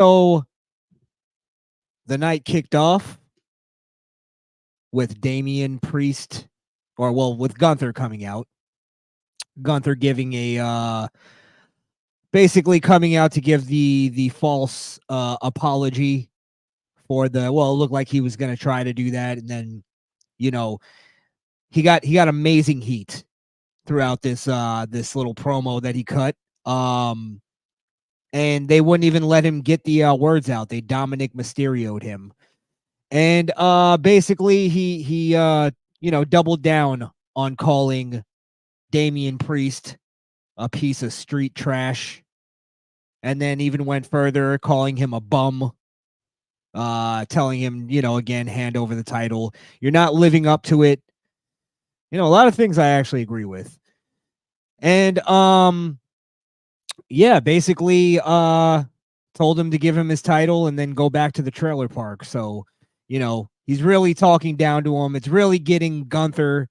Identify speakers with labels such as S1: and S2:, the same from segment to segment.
S1: So the night kicked off with Damian Priest, with Gunther coming out. Gunther giving basically coming out to give the false apology for it looked like he was going to try to do that, and then you know he got amazing heat throughout this little promo that he cut. And they wouldn't even let him get the words out. They Dominic Mysterio'd him. And basically he doubled down on calling Damian Priest a piece of street trash, and then even went further, calling him a bum, telling him, again, hand over the title. You're not living up to it. A lot of things I actually agree with. And basically told him to give him his title and then go back to the trailer park. So, he's really talking down to him. It's really getting Gunther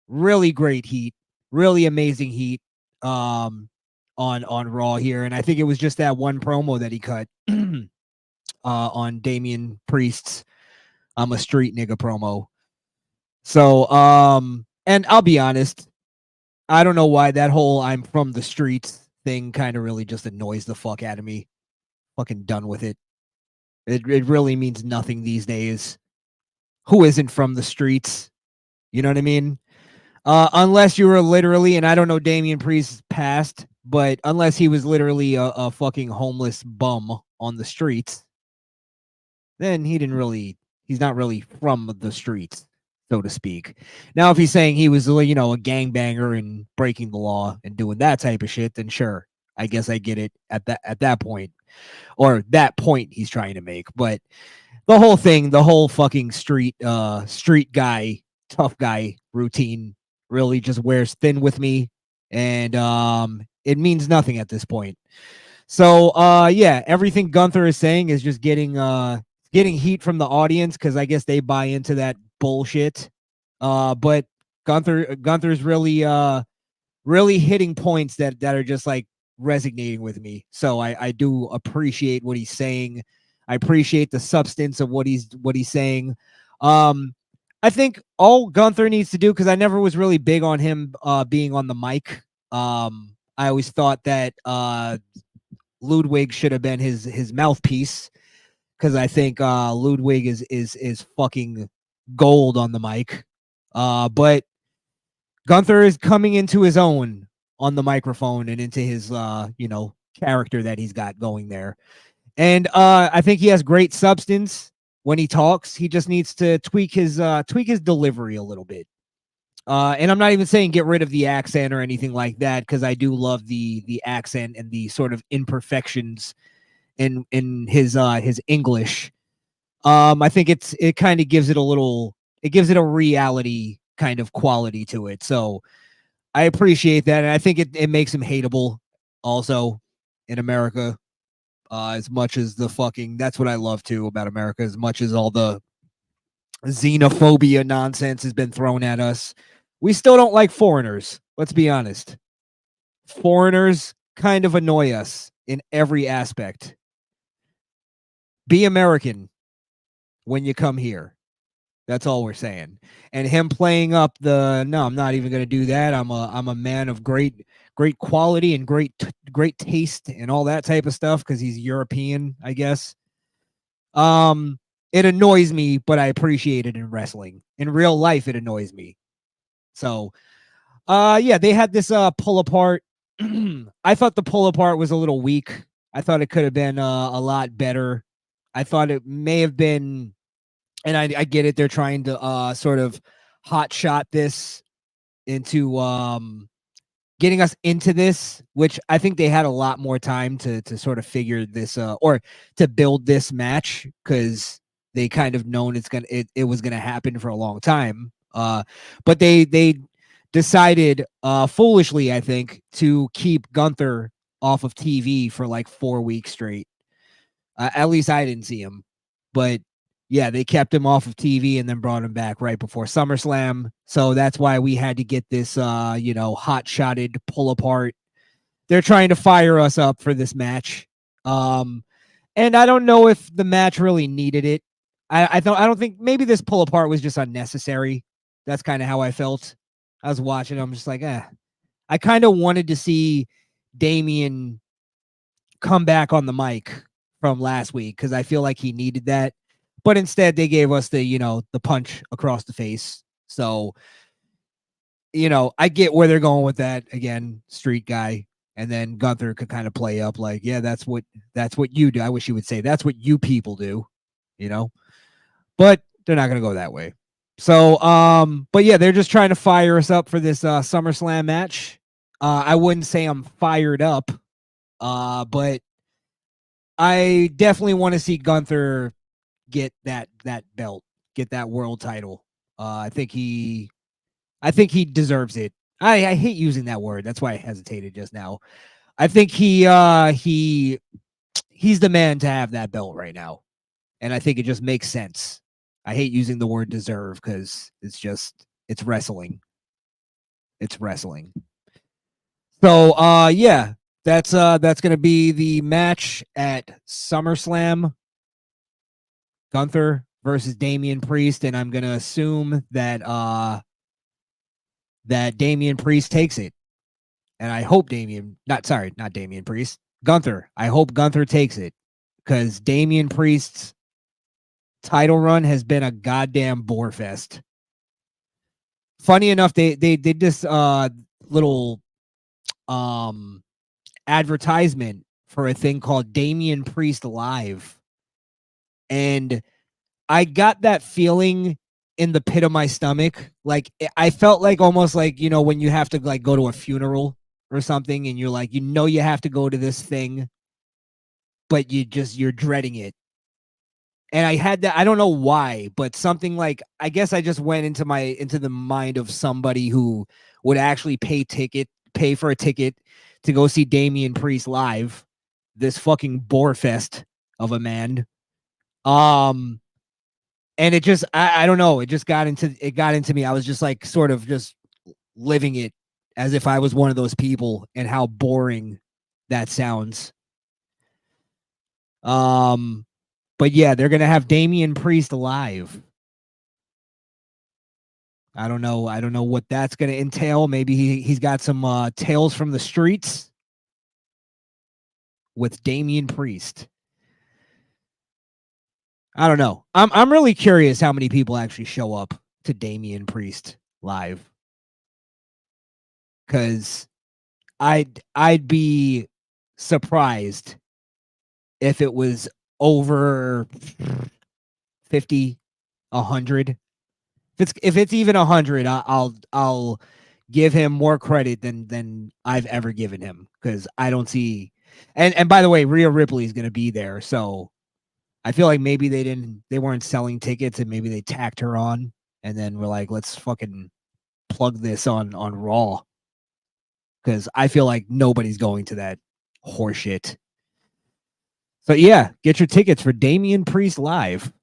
S1: really great heat, really amazing heat on Raw here. And I think it was just that one promo that he cut on Damian Priest's I'm a street nigga promo. So and I'll be honest, I don't know why that whole I'm from the streets thing kind of really just annoys the fuck out of me. Fucking done with it. It really means nothing these days. Who isn't from the streets? You know what I mean? Unless you were literally, and I don't know Damian Priest's past, but unless he was literally a fucking homeless bum on the streets, then he's not really from the streets, so to speak. Now, if he's saying he was, a gangbanger and breaking the law and doing that type of shit, then sure, I guess I get it at that point, or that point he's trying to make. But the whole thing, the whole fucking street guy, tough guy routine really just wears thin with me, and it means nothing at this point. So everything Gunther is saying is just getting heat from the audience, because I guess they buy into that bullshit. But Gunther's really hitting points that are just like resonating with me. So I do appreciate what he's saying. I appreciate the substance of what he's saying. I think all Gunther needs to do, because I never was really big on him being on the mic. I always thought that Ludwig should have been his mouthpiece, because I think Ludwig is fucking gold on the mic. But Gunther is coming into his own on the microphone and into his character that he's got going there. And I think he has great substance when he talks. He just needs to tweak his delivery a little bit. And I'm not even saying get rid of the accent or anything like that, because I do love the accent and the sort of imperfections in his English. I think it kind of gives it a reality kind of quality to it. So I appreciate that, and I think it makes him hateable also in America. As much as that's what I love too about America, as much as all the xenophobia nonsense has been thrown at us, we still don't like foreigners. Let's be honest. Foreigners kind of annoy us in every aspect. Be American when you come here. That's all we're saying. And him playing up no, I'm not even going to do that. I'm a man of great quality and great taste and all that type of stuff, because he's European, I guess. It annoys me, but I appreciate it in wrestling. In real life, it annoys me. So, they had this pull apart. I thought the pull apart was a little weak. I thought it could have been a lot better. I thought it may have been, and I get it, they're trying to sort of hot shot this into getting us into this, which I think they had a lot more time to sort of figure this or to build this match, because they kind of known it was gonna happen for a long time. But they decided foolishly, I think, to keep Gunther off of TV for like 4 weeks straight. At least I didn't see him, but yeah, they kept him off of TV and then brought him back right before SummerSlam. So that's why we had to get this, hot-shotted pull apart. They're trying to fire us up for this match. And I don't know if the match really needed it. I don't think maybe this pull apart was just unnecessary. That's kind of how I felt. I was watching. I'm just like, I kind of wanted to see Damian come back on the mic from last week because I feel like he needed that. But instead, they gave us the punch across the face. So, I get where they're going with that. Again, street guy. And then Gunther could kind of play up like, yeah, that's what you do. I wish you would say that's what you people do, but they're not going to go that way. So, but yeah, they're just trying to fire us up for this SummerSlam match. I wouldn't say I'm fired up, but I definitely want to see Gunther get that belt, get that world title. I think he deserves it. I hate using that word. That's why I hesitated just now. I think he's the man to have that belt right now. And I think it just makes sense. I hate using the word deserve because it's wrestling. It's wrestling. So yeah, that's gonna be the match at SummerSlam. Gunther versus Damian Priest, and I'm gonna assume that Damian Priest takes it. And I hope not Damian Priest, Gunther. I hope Gunther takes it because Damian Priest's title run has been a goddamn bore fest. Funny enough, they did this little advertisement for a thing called Damian Priest Live. And I got that feeling in the pit of my stomach. Like I felt like almost like, when you have to like go to a funeral or something and you're like, you have to go to this thing, but you're dreading it. And I had that, I don't know why, but something like, I guess I just went into the mind of somebody who would actually pay for a ticket to go see Damian Priest live, this fucking bore fest of a man. And it just, I don't know, it got into me. I was just like, sort of just living it as if I was one of those people and how boring that sounds. But yeah, they're going to have Damian Priest live. I don't know what that's going to entail. Maybe he's got some tales from the streets with Damian Priest. I don't know. I'm really curious how many people actually show up to Damian Priest live. Cuz I'd be surprised if it was over 50, 100. If it's even 100, I'll give him more credit than I've ever given him because I don't see. And by the way, Rhea Ripley is going to be there, so I feel like maybe they weren't selling tickets and maybe they tacked her on, and then we're like, let's fucking plug this on Raw because I feel like nobody's going to that horseshit. So yeah, get your tickets for Damian Priest live.